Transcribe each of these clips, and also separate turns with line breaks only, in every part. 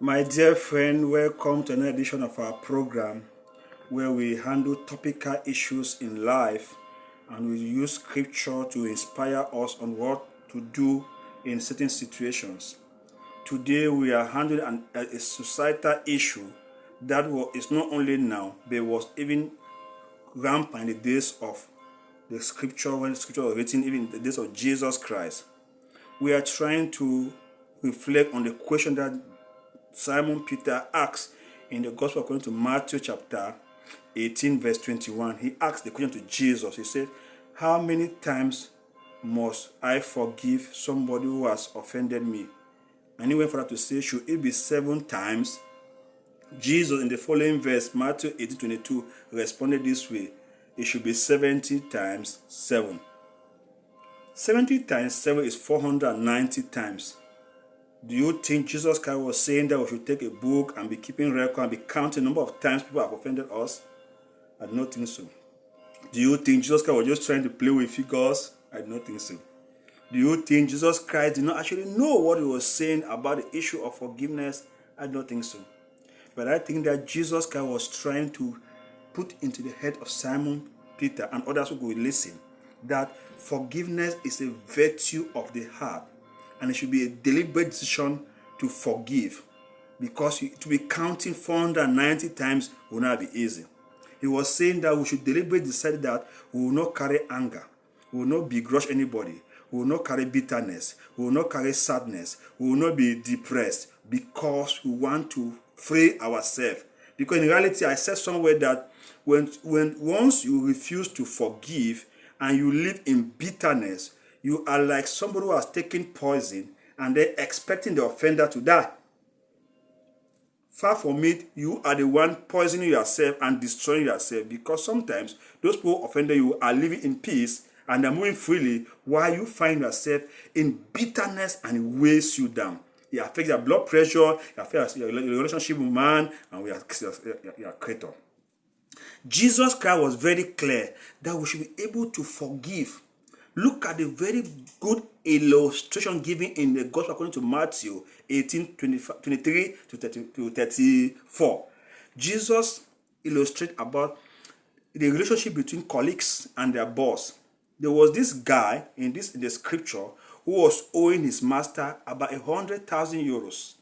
My dear friend, welcome to another edition of our program where we handle topical issues in life and we use scripture to inspire us on what to do in certain situations. Today we are handling a societal issue that is not only now but was even rampant in the days of the scripture, when the scripture was written, even in the days of Jesus Christ. We are trying to reflect on the question that Simon Peter asked in the Gospel according to Matthew chapter 18 verse 21. He asked the question to Jesus. He said, how many times must I forgive somebody who has offended me? And he went further to say, should it be 7 times? Jesus in the following verse, Matthew 18:22, responded this way, it should be 70 times 7. 70 times 7 is 490 times. Do you think Jesus Christ was saying that we should take a book and be keeping record and be counting the number of times people have offended us? I do not think so. Do you think Jesus Christ was just trying to play with figures? I do not think so. Do you think Jesus Christ did not actually know what he was saying about the issue of forgiveness? I do not think so. But I think that Jesus Christ was trying to put into the head of Simon Peter and others who would listen that forgiveness is a virtue of the heart. And it should be a deliberate decision to forgive, because to be counting 490 times will not be easy. He was saying that we should deliberately decide that we will not carry anger, we will not begrudge anybody, we will not carry bitterness, we will not carry sadness, we will not be depressed because we want to free ourselves. Because in reality, I said somewhere that when once you refuse to forgive and you live in bitterness, you are like somebody who has taken poison and they're expecting the offender to die. Far from it, you are the one poisoning yourself and destroying yourself, because sometimes those people who offended you are living in peace and they're moving freely while you find yourself in bitterness and it weighs you down. It affects your blood pressure, it affects your relationship with man and with your creator. Jesus Christ was very clear that we should be able to forgive. Look at the very good illustration given in the Gospel according to Matthew 18:23 to 34. Jesus illustrates about the relationship between colleagues and their boss. There was this guy in the scripture who was owing his master about 100,000 euros.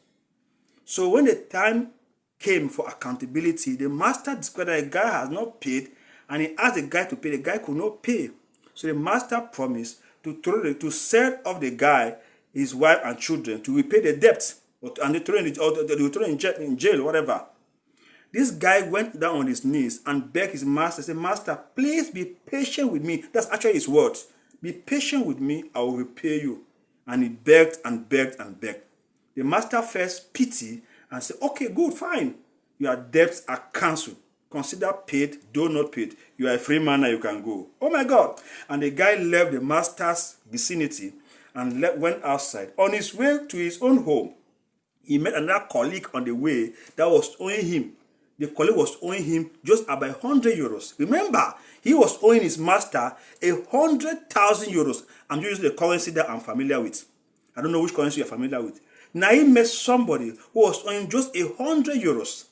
So when the time came for accountability, the master discovered that the guy has not paid, and he asked the guy to pay. The guy could not pay. So the master promised to sell off the guy, his wife and children, to repay the debt, and they throw in jail, whatever. This guy went down on his knees and begged his master, said, Master, please be patient with me. That's actually his words. Be patient with me, I will repay you. And he begged and begged and begged. The master felt pity and said, okay, good, fine. Your debts are cancelled. Consider paid, though not paid. You are a free man, now you can go. Oh my God. And the guy left the master's vicinity and went outside. On his way to his own home, he met another colleague on the way that was owing him. The colleague was owing him just about 100 euros. Remember, he was owing his master 100,000 euros. I'm using the currency that I'm familiar with. I don't know which currency you're familiar with. Now he met somebody who was owing just 100 euros.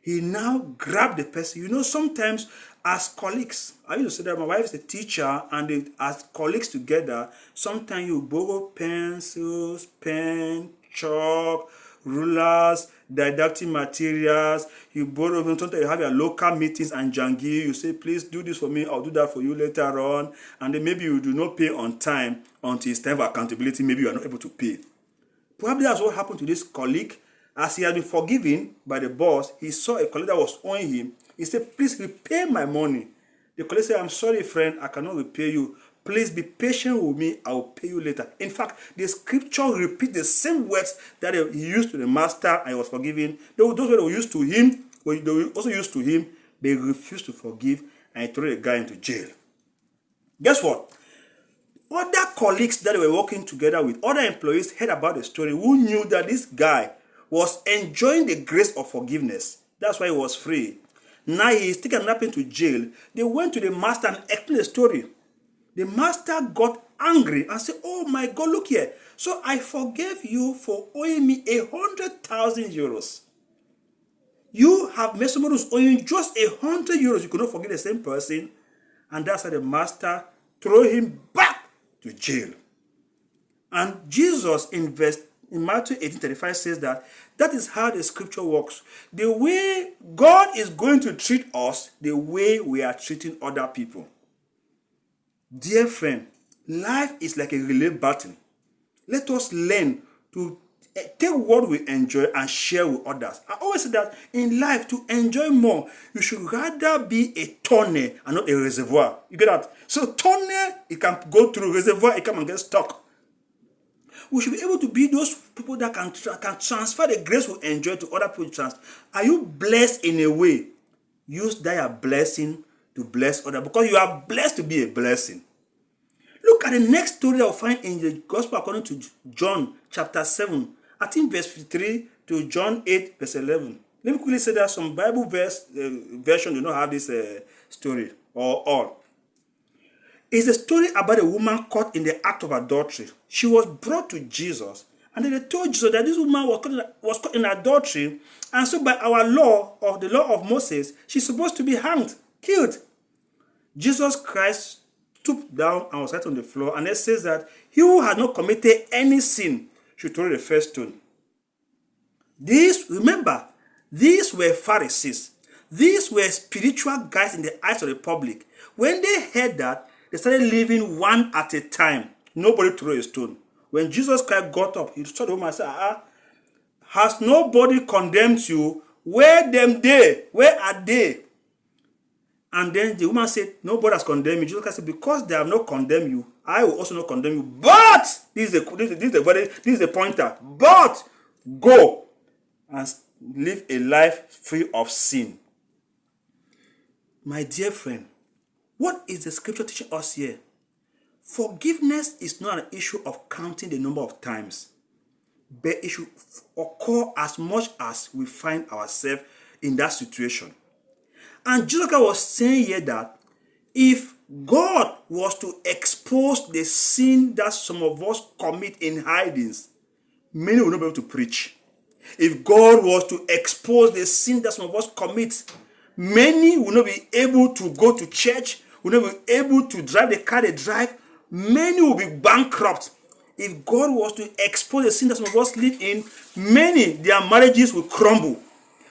He now grabbed the person. You know, sometimes as colleagues, I used to say that my wife is a teacher, and as colleagues together, sometimes you borrow pencils, pen, chalk, rulers, didactic materials. You borrow, sometimes you have your local meetings and jangi. You say, please do this for me, I'll do that for you later on. And then maybe you do not pay on time until it's time for accountability. Maybe you are not able to pay. Probably that's what happened to this colleague. As he had been forgiven by the boss, he saw a colleague that was owing him. He said, please repay my money. The colleague said, I'm sorry, friend, I cannot repay you. Please be patient with me, I will pay you later. In fact, the scripture repeats the same words that he used to the master and he was forgiven. Those words were used to him, they were also used to him. They refused to forgive and he threw the guy into jail. Guess what? Other colleagues that they were working together with, other employees, heard about the story, who knew that this guy was enjoying the grace of forgiveness. That's why he was free. Now he is taken up into jail. They went to the master and explained the story. The master got angry and said, oh my God, look here. So I forgave you for owing me 100,000 1,000 euros. You have met somebody who's owing just 100 euros. You could not forgive the same person. And that's how the master threw him back to jail. And Jesus in Matthew 18:35 says that is how the scripture works. The way God is going to treat us, the way we are treating other people. Dear friend, life is like a relay battle. Let us learn to take what we enjoy and share with others. I always say that in life, to enjoy more, you should rather be a tunnel and not a reservoir. You get that? So tunnel, it can go through. Reservoir, it can get stuck. We should be able to be those people that can transfer the grace we enjoy to other people. Are you blessed in a way? Use that blessing to bless others, because you are blessed to be a blessing. Look at the next story that we'll find in the Gospel according to John chapter 7. I think verse 3 to John 8 verse 11. Let me quickly say that some Bible version do not have this story or all. It's a story about a woman caught in the act of adultery. She was brought to Jesus, and then they told Jesus that this woman was caught in adultery, and so by our law, of the law of Moses, she's supposed to be hanged, killed. Jesus Christ stooped down and was sat on the floor, and it says that he who had not committed any sin should throw the first stone. Remember, these were Pharisees. These were spiritual guys in the eyes of the public. When they heard that, they started leaving one at a time. Nobody threw a stone. When Jesus Christ got up, he saw the woman and said, has nobody condemned you? Where are they? And then the woman said, nobody has condemned me. Jesus Christ said, because they have not condemned you, I will also not condemn you. But, this is the pointer, but go and live a life free of sin. My dear friend, what is the scripture teaching us here? Forgiveness is not an issue of counting the number of times, but it should occur as much as we find ourselves in that situation. And Jesus was saying here that if God was to expose the sin that some of us commit in hidings, many will not be able to preach. If God was to expose the sin that some of us commit, many will not be able to go to church, will not be able to drive the car they drive. Many will be bankrupt. If God was to expose the sin that some of us live in, many, their marriages will crumble.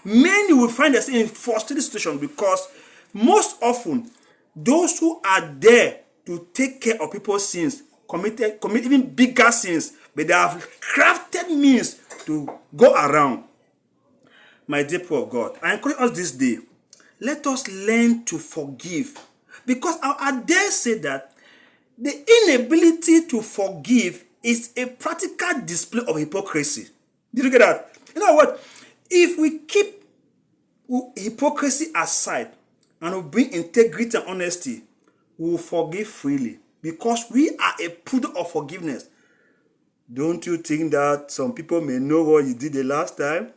Many will find themselves in a frustrated situation, because most often, those who are there to take care of people's sins commit even bigger sins, but they have crafted means to go around. My dear people of God, I encourage us this day, let us learn to forgive. Because I dare say that the inability to forgive is a practical display of hypocrisy. Did you get that? You know what? If we keep hypocrisy aside and we bring integrity and honesty, we will forgive freely, because we are a product of forgiveness. Don't you think that some people may know what you did the last time?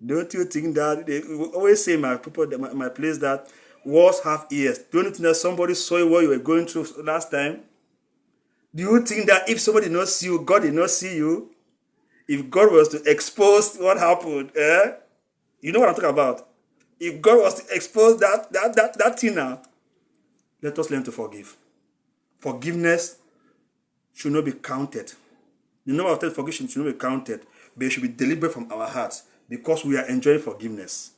Don't you think that they always say my place that walls have ears? Don't you think that somebody saw what you were going through last time? Do you think that if somebody did not see you, God did not see you? If God was to expose what happened, you know what I'm talking about. If God was to expose that thing now, let us learn to forgive. Forgiveness should not be counted. The number of times forgiveness should not be counted, but it should be deliberate from our hearts, because we are enjoying forgiveness.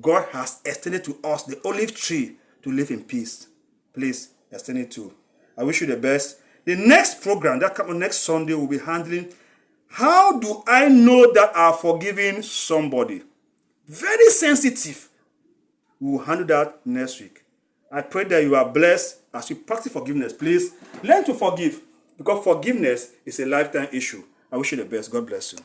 God has extended to us the olive tree to live in peace. Please extend it too. I wish you the best. The next program that comes next Sunday will be handling, how do I know that I'm forgiving somebody? Very sensitive. We will handle that next week. I pray that you are blessed as you practice forgiveness. Please learn to forgive, because forgiveness is a lifetime issue. I wish you the best. God bless you.